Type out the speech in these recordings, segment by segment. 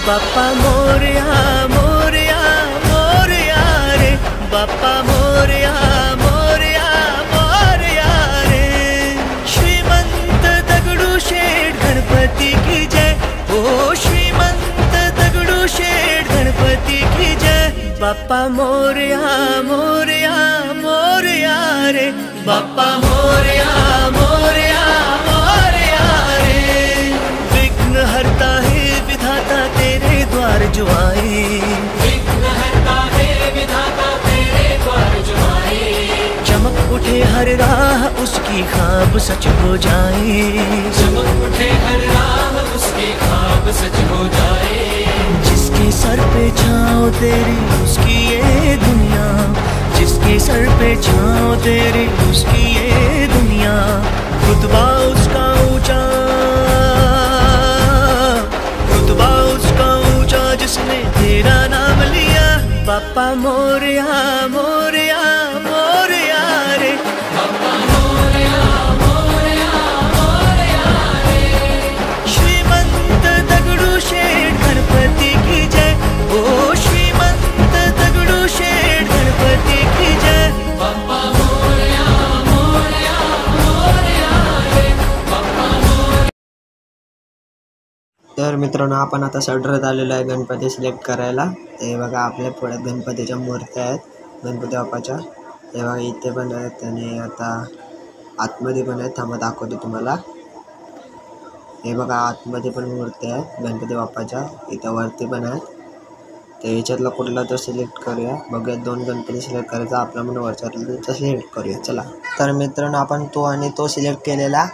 बाप्पा मोरया मोरया मोरया रे, बाप्पा मोरया मोरया मोरया रे। श्रीमंत दगडूशेठ गणपती की जय, ओ श्रीमंत दगडूशेठ गणपती की जय। बाप्पा मोरया मोरया मोरया रे, बाप्पा मोरया मोरया मोरया रे। विघ्न हरता है विधाता तेरे द्वार जो आए, विघ्न हरता है विधाता तेरे द्वार जो आए। चमक उठे हर राह उसकी ख्वाब सच हो जाए, चमक उठे हर राह उसकी ख्वाब सच हो जाए। जिसके सर पे छाँव तेरी उसकी ये दुनिया, जिसके सर पे छाँव तेरी उसकी ये दुनिया। रुतबा उसका ऊंचा, रुतबा उसका ऊंचा जिसने तेरा नाम लिया। बाप्पा मोरया मोरया मोरया रे, बाप्पा मोरया मोरया मोरया रे। श्रीमंत दगडूशेठ गणपती की जय, ओ श्रीमंत दगडूशेठ गणपती की जय। बाप्पा मोरया मोरया मोरया रे, बाप्पा मोरया। तर मित्रांनो, आपण आता सडरत आलेलो आहे गणपती सिलेक्ट करायला। हे बघा, आपल्या पुढे गणपतीच्या मूर्त्या आहेत गणपती बाप्पाच्या। हे बघा, इथे पण आहेत आणि आता आतमध्ये पण आहेत। थांबा दाखवतो तुम्हाला। हे बघा, आतमध्ये पण मूर्त्या आहेत गणपती बाप्पाच्या, इथं वरती पण आहेत। तर याच्यातला कुठला तो सिलेक्ट करूया। बघूया, 2 गणपती सिलेक्ट करायचा, आपला म्हणून वरच्यातला सिलेक्ट करूया। चला, तर मित्रांनो, आपण तो आणि तो सिलेक्ट केलेला,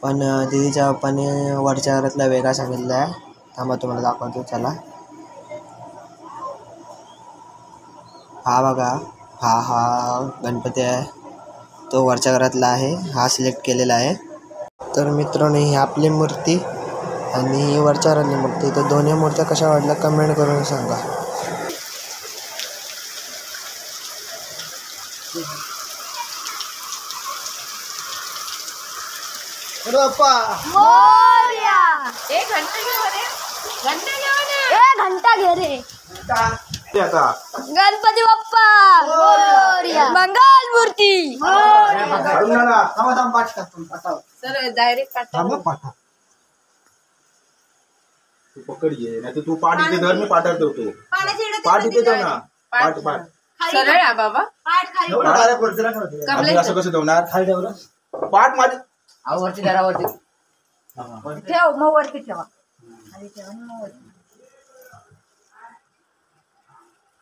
पण दीदीच्या पप्पाने वरच्या घरातला वेगळा सांगितला आहे। थांबा तुम्हाला दाखवतो, चला। हा बघा, हा गणपती आहे, तो वरच्या घरातला आहे, हा सिलेक्ट केलेला आहे। तर मित्रांनो, ही आपली मूर्ती आणि ही वरच्या घरातली मूर्ती। तर दोन्ही मूर्त्या कशा वाटल्या कमेंट करून सांगा। बाप्पा मोरया। एक घंटा घेऊन ये, घंटा घेऊन ये। ए घंटा घे रे। गणपती बाप्पा मोरया। मंगल मूर्ती सर डायरेक्ट पाठवा। तू पकड घे, नाही तर तू पाठ इथे धर, मी पाठवतो तू पाठ इथे धर ना। पाठ पाठ सरळ आहे बाबा। आम्ही असं कसं ठेवणार? खाली ठेवलं पाठ माझी वरती दरावरती ठेव, मग वरती ठेवा। खाली ठेवा आणि मग वरती।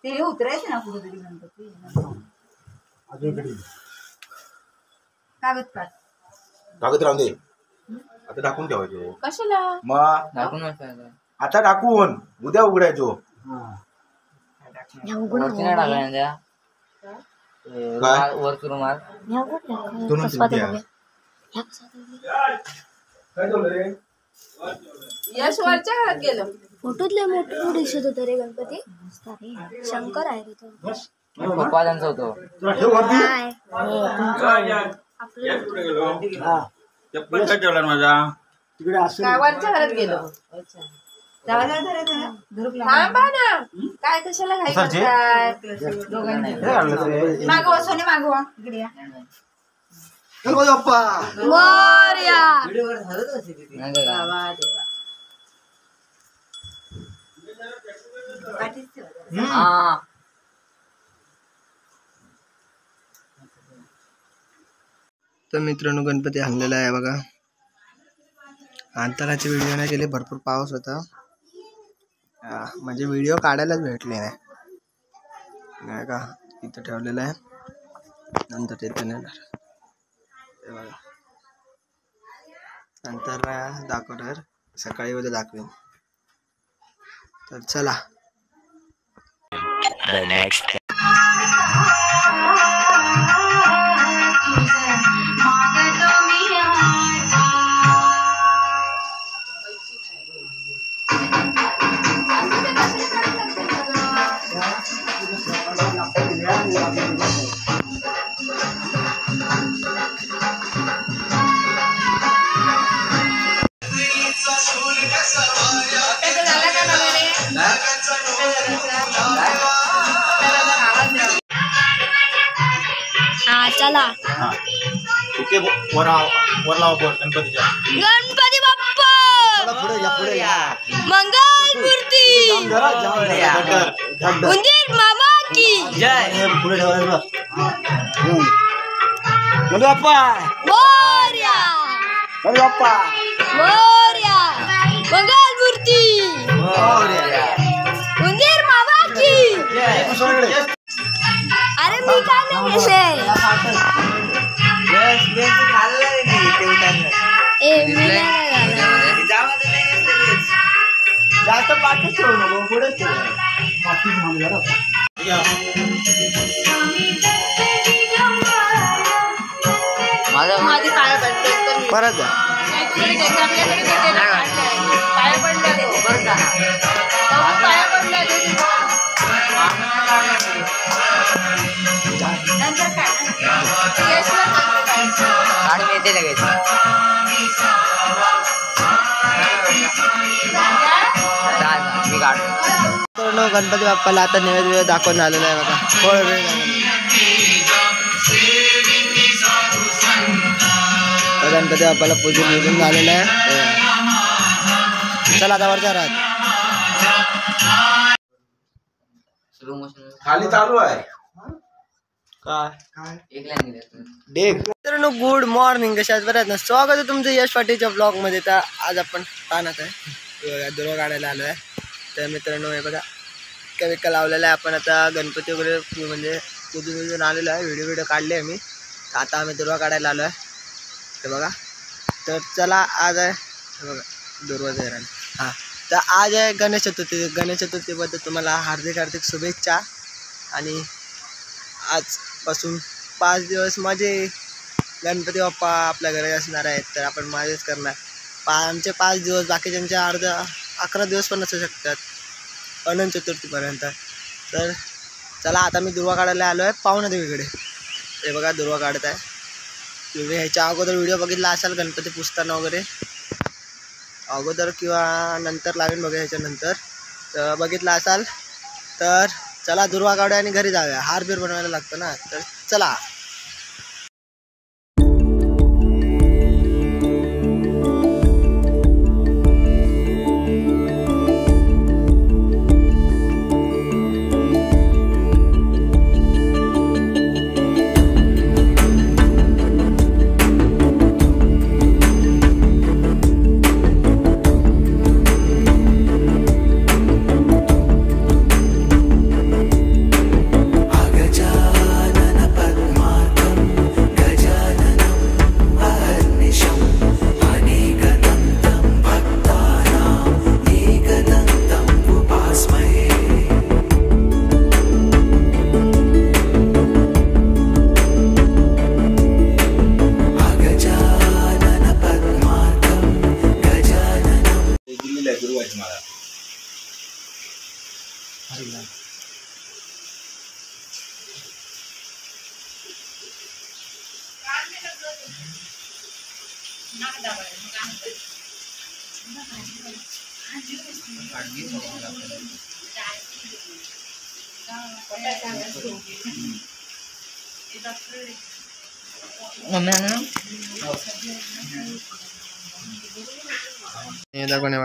ते उतरायचे ना कुठेतरी गणपती। कागद काढ, कागद राहून दे, आता टाकून ठेवायचो। कशाला? मग दाखवून आता टाकून उद्या उघडायचो। वरती नाही टाकल्या काय? वरती रुमाल दोन सुट्ट्या. काय झालं रे? यश वरच्या घरात गेलं। फोटोतले मोठे दिसत होते रे गणपती, मस्त रे, शंकर आहे रे तो। पप्पा त्यांचं होतं। ठेव वरती। काय चप्पल काय ठेवला माझा? काय वरच्या घरात गेलो? थांबा ना, काय कशाला घाई करताय? मागवा सोने, मागवा इकडे या। मोरया। बाबा देवा। तर मित्रांनो, गणपती आणलेला आहे बघा। अंतराचे व्हिडिओ नाही केले, भरपूर पाऊस होता, म्हणजे व्हिडिओ काढायलाच भेटले नाही का। इथं ठेवलेलं आहे, नंतर तिथे नेणार हे बघा। नंतर दाखवणार, सकाळी उद्या दाखवेन। तर चला। चला हा इथे वरला गणपतीच्या गणपती बाप्पा पुढे या मंगल मूर्ती उंदीर मामा की पुढे ठेवायला बाप्पा मोरया बाप्पा मोरया मंगल मूर्ती उंदीर मामा की अरे मी काय नाही जास्त पाठच ठेवू नको पुढेच माझं परत जा गाडी मिळते लगेच मी काढतो गणपती बाप्पाला आता नैवेद्य दाखवून आलेला आहे बघा थोडा वेळ गणपती बाप्पाला पूजून झालेलं आहे चला आता वरच्या राहत स्लो मोशन खाली चालू आहे काय एक लाईन गेली डेग मित्रांनो गुड मॉर्निंग कशा आहेत बरं ना स्वागत आहे तुमचं यश पाटीलच्या ब्लॉगमध्ये. तर आज आपण तानात आहे दुर्वा काढायला आलो आहे. तर मित्रांनो हे बघा विका लावलेला आहे. आपण आता गणपती वगैरे म्हणजे पूजून आलेलो आहे. व्हिडिओ काढले आहे मी. तर आता आम्ही दुर्वा काढायला आलो आहे. ते बघा तर चला आज आहे हे बघा दुर्वाचं हैराण. हां तर आज आहे गणेश चतुर्थी. गणेश चतुर्थीबद्दल तुम्हाला हार्दिक शुभेच्छा. आणि आजपासून 5 दिवस माझे गणपती बाप्पा आपल्या घरी असणार आहेत. तर आपण माझेच करणार. आमचे 5 दिवस बाकीच्यांचे 11 दिवस पण असू शकतात अनंत चतुर्थीपर्यंत. तर चला आता मी दुर्वा काढायला आलो आहे पावनदेवीकडे. हे बघा दुर्वा काढत आहे. तुम्ही ह्याच्या अगोदर व्हिडिओ बघितला असाल गणपती पुजताना वगैरे अगोदर किंवा नंतर लावेन बघा ह्याच्यानंतर तर बघितला असाल तर चला दुर्वा काढूया आणि घरी जाऊया. हार बीर बनवायला लागतं ना. तर चला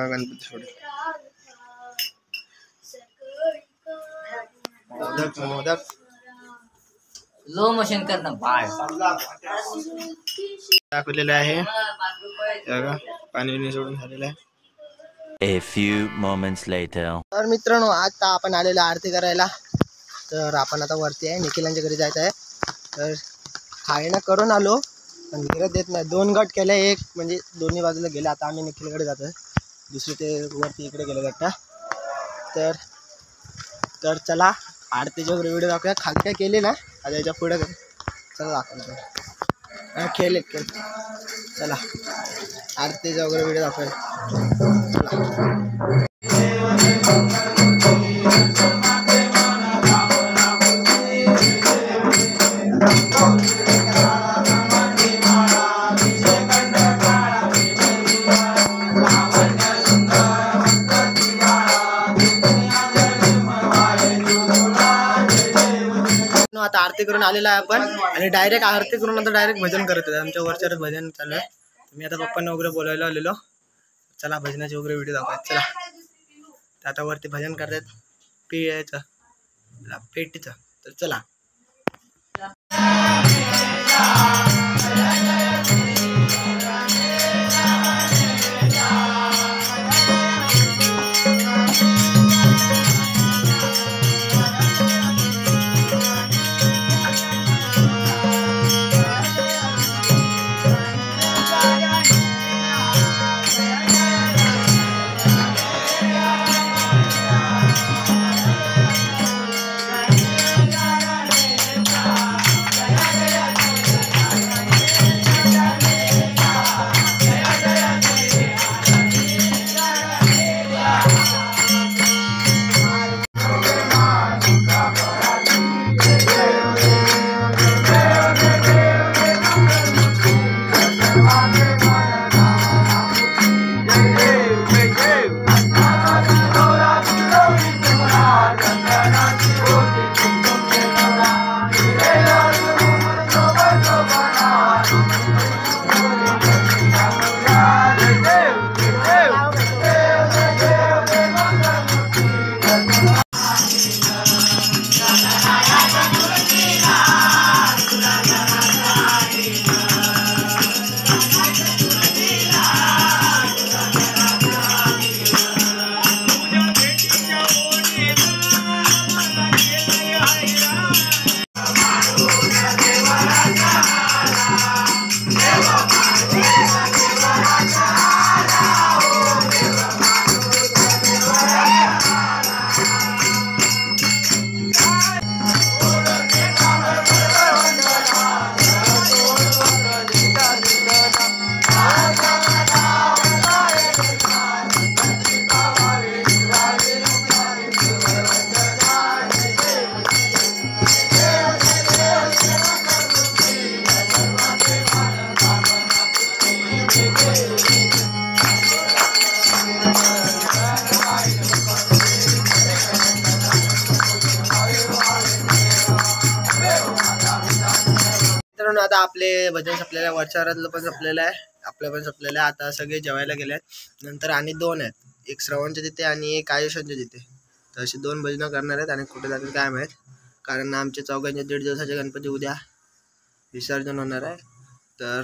गणपती सोड मोदक लो मोशन करणं बाळ दाखवलेलं आहे. पाणी सोडून झालेलं आहे. A few moments later. तर मित्रांनो आता आपण आलेलो आरती करायला. तर आपण आता वरती आहे निखिलांच्या घरी जायचं आहे. तर खायला करून आलो पण विरत देत नाही. 2 गट केले. एक म्हणजे दोन्ही बाजूला गेले. आता आम्ही निखिलकडे जातो आहे. दुसरे ते वरती इकडे गेले गट्टा. तर चला आरतीच्या वगैरे व्हिडिओ दाखवूया. खाली काय केली ना आता याच्या पुढे चला दाखवतो. खेळ चला आरतीचा वगैरे व्हिडिओ दाखवूया. आता आरती करून आलेला आहे आपण आणि डायरेक्ट आरती करून आता डायरेक्ट भजन करत आहे. आमच्या वरच्यावर भजन चालू आहे. मी आता पप्पांना वगैरे बोलायला आलेलो. चला भजनाचे वगैरे व्हिडिओ दाखवायचे. चला आता वरती भजन करतात पेटीचं. तर चला. आता आपले भजन संपलेलं आहे. वरच्यावरातलं पण संपलेलं आहे. आपलं पण संपलेलं आहे. आता सगळे जेवायला गेले आहेत. नंतर आणि 2 आहेत. एक श्रवणच्या तिथे आणि एक आयुष्याच्या तिथे. तर अशी 2 भजनं करणार आहेत आणि कुठे जातील काय माहीत. कारण आमचे चौघांचे 1.5 दिवसाचे गणपती उद्या विसर्जन होणार आहे. तर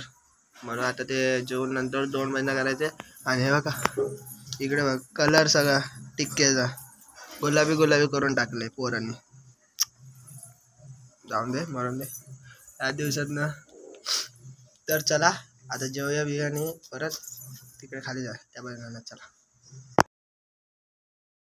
म्हणून आता ते जेवून नंतर 2 भजनं करायचे. आणि हे बघा इकडे बघ कलर सगळा टिक्क्याचा गुलाबी गुलाबी करून टाकले पोरांनी. जाऊन दे मरून दे या दिवसातनं. तर चला आता जेवूया बियाणे परत तिकडे खाली जा त्या भजनाला. चला.